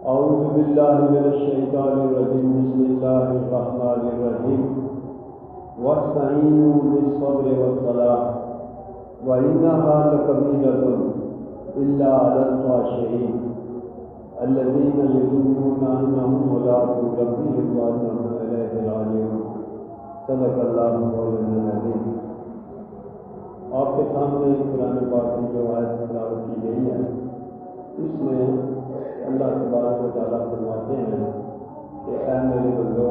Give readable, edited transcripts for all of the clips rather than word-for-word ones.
اعوذ باللہ من الشیطان الرجیم بسم اللہ الرحمن الرحیم واستعینوا بالصبر والصلاة وإنها لکبیرۃ الا علی الخاشعین الذین یظنون انہم ملاقو ربہم وانہم الیہ راجعون۔ صدق اللہ مولانا العظیم۔ آپ کے سامنے قرآن پاک کی جو آیت تلاوت کی گئی ہے، اس میں اللہ تبارک و تعالیٰ فرماتے ہیں کہ اے میرے بندو،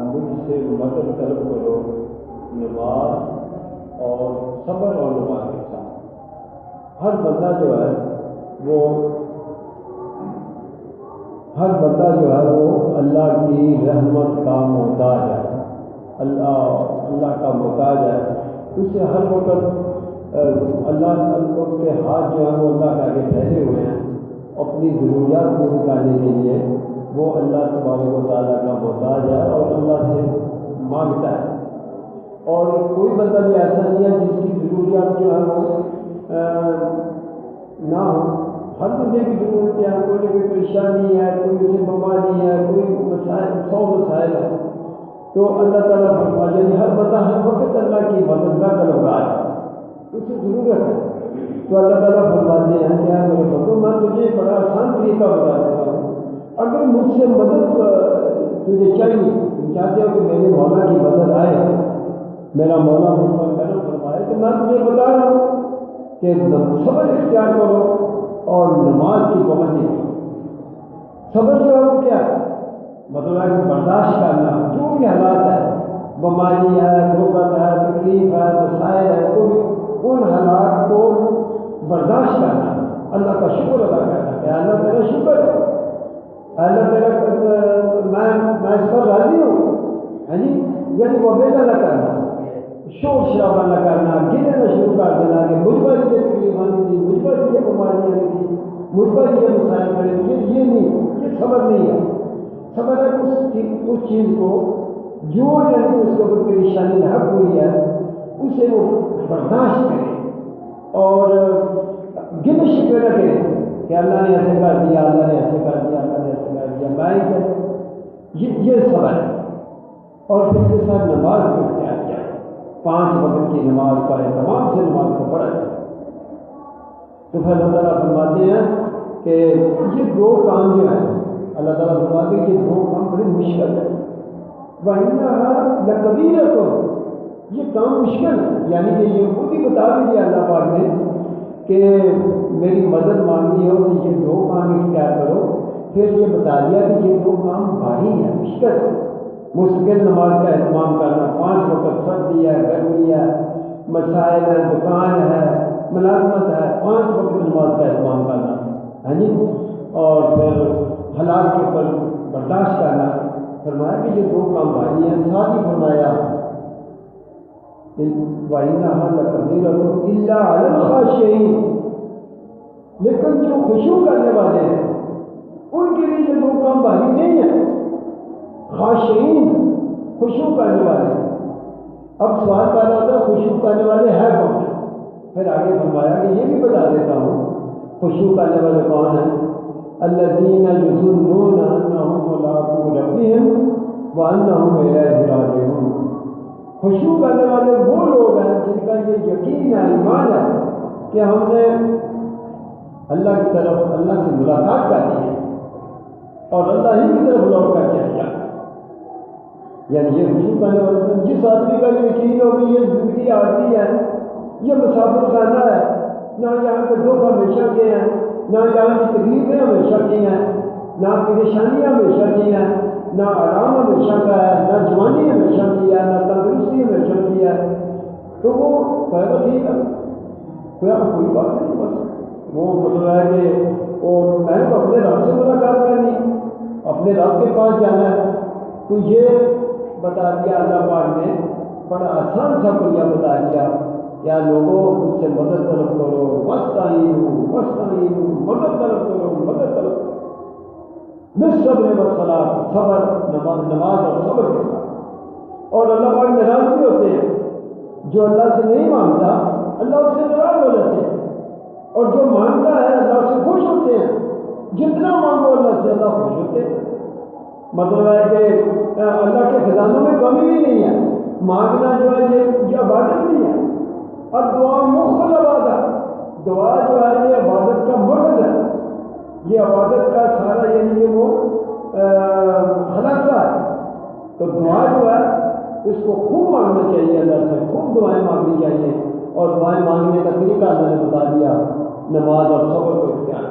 مجھ سے مدد طلب کرو نماز اور صبر اور نماز کے ساتھ۔ ہر بندہ جو ہے وہ اللہ کی رحمت کا محتاج ہے، اللہ کا محتاج ہے۔ اسے ہر وقت اللہ کے ہاتھ جو ہے وہ اللہ کے آگے پھیلے ہوئے ہیں، اپنی ضروریات پوری کرنے کے لیے وہ اللہ تبارک و تعالیٰ کا محتاج ہے اور اللہ سے مانگتا ہے۔ اور کوئی بندہ بھی ایسا نہیں ہے جس کی ضروریات جو ہے وہ نہ ہو۔ ہر بندے کی ضرورتیں ہیں، کوئی نہ کوئی پریشانی ہے، کوئی اسے بیماری ہے، کوئی مسائل، 100 مسائل ہے۔ تو اللہ تعالیٰ فرماتا ہے ہر بندہ ہر وقت اللہ کی مدد کا طلبگار ہے، اسے ضرورت ہے۔ تو اللہ تعالیٰ فرماتے ہیں کہ میرے بندو، میں تجھے بڑا آسان طریقہ بتا دیتا ہوں، اگر مجھ سے مدد تجھے چاہیے، تم چاہتے ہو کہ میرے مولا کی مدد آئے، میرا مولا مجھ پر کرم فرمائے، تو میں تمہیں بتا رہا ہوں کہ صبر اختیار کرو اور نماز کی پابندی کرو۔ صبر جو ہے وہ کیا ہے؟ مطلب ہے کہ برداشت کرنا، جو بھی حالات ہے، بیماری ہے، غربت ہے، تکلیف ہے، مسائل ہے، کوئی ان حالات کو برداشت کرنا، اللہ کا شکر ادا کرنا کہ اللہ میرا شکر ہے، اللہ میرا میں اس پر راضی ہوں، یعنی وہ بیٹا نہ کرنا، شور شرابہ نہ کرنا، گرے نہ شروع کر دینا کہ مجھ پر یہ تکلیف آنی تھی، مجھ پر یہ بیماری آنی تھی، مجھ پر یہ مسائل پڑے تھے، یہ نہیں، یہ صبر نہیں ہے۔ صبر ہے اس چیز کو جو یعنی اس کو کوئی پریشانی حق ہوئی ہے اسے وہ برداشت کرے اور گن شکوے نہ کرے کہ اللہ نے ایسے کر دیا، اللہ نے ایسے کر دیا، اللہ نے ایسے کر دیا، میں یہ صبر ہے۔ اور پھر کے ساتھ نماز کو اختیار کیا، 5 وقت کی نماز پڑھے، تمام سے نماز کو پڑھا جائے۔ تو پھر اللہ تعالیٰ فرماتے ہیں کہ یہ 2 کام جو ہیں، اللہ تعالیٰ فرماتے ہیں کہ 2 کام بڑی مشکل ہے۔ وَإِنَّهَا لَكَبِيرَةٌ، یہ کام مشکل ہے، یعنی کہ یہ خود ہی بتا بھی دیا اللہ پاک نے کہ میری مدد مانگی ہو تو یہ 2 کام اختیار کرو۔ پھر یہ بتا دیا کہ یہ 2 کام بھاری ہیں، مشکل ہے۔ مستقل نماز کا اہتمام کرنا، 5 وقت سردی ہے، گرمی ہے، مسائل ہے، دکان ہے، ملازمت ہے، 5 وقت نماز کا اہتمام کرنا، اور پھر حالات کے اوپر برداشت کرنا۔ فرمایا کہ یہ 2 کام بھاری ہیں۔ ساتھ ہی فرمایا وَإِنَّهَا لَكَبِيرَةٌ إِلَّا عَلَى الْخَاشِعِينَ، لیکن جو خشوع کرنے والے ہیں ان کے لیے یہ 2 کام بھاری نہیں ہیں۔ خاشعین، خشوع کرنے والے۔ اب سوال پیدا ہوتا ہے خشوع کرنے والے ہے کون؟ پھر آگے فرمایا کہ یہ بھی بتا دیتا ہوں خشوع کرنے والے کون ہیں۔ الذین یظنون انہم ملاقو ربہم وانہم الیہ راجعون۔ خشوع کرنے والے وہ لوگ ہیں جن کا یہ یقین ہے، ایمان ہے کہ ہم نے اللہ کی طرف، اللہ سے ملاقات کرنی ہے اور اللہ ہی کی طرف لوٹ کر کے جانا۔ یعنی یہ خشوع کرنے والے جس آدمی کا یقین ہو کہ یہ زندگی آتی ہے، یہ مسافر خانہ ہے، نہ یہاں پہ دکھ ہمیشہ کے ہیں، نہ یہاں کی تکلیفیں ہمیشہ کی ہیں، نہ پریشانیاں ہمیشہ کی ہیں، نہ آرام ہمیشہ کا ہے، نہ جوانی ہمیشہ کی ہے، نہ تندرستی ہمیشہ کی ہے، تو وہ فائدہ ٹھیک ہے، کوئی بات نہیں۔ بس وہ مطلب ہے کہ اور میں نے اپنے رب سے ملاقات کرنی، اپنے رب کے پاس جانا ہے، تو یہ بتا دیا اللہ پاک نے، بڑا آسان سا کلیہ بتا دیا کیا لوگوں مجھ سے مدد طلب کرو، واستعینوا، مدد طلب کرو، مدد طلب کرو بالصبر والصلاۃ، صبر، نماز اور صبر کے ساتھ۔ اور اللہ پاک ناراض بھی ہوتے ہیں، جو اللہ سے نہیں مانگتا اللہ اس سے ناراض ہو جاتے ہیں، اور جو مانگتا ہے اللہ سے خوش ہوتے ہیں۔ جتنا مانگو اللہ اللہ خوش ہوتے ہیں۔ مطلب ہے کہ اللہ کے خزانوں میں کمی بھی نہیں ہے، مانگنا جو ہے یہ عبادت نہیں ہے، اور دعا مخل عبادت، دعا جو ہے یہ عبادت کا مرکز ہے، یہ عبادت کا سارا یعنی وہ خلاصہ ہے۔ تو دعا جو ہے اس کو خوب مانگنا چاہیے، اللہ سے خوب دعائیں مانگنی چاہیے، اور دعائیں مانگنے کا طریقہ اللہ نے بتا دیا، نماز اور صبر کو اختیار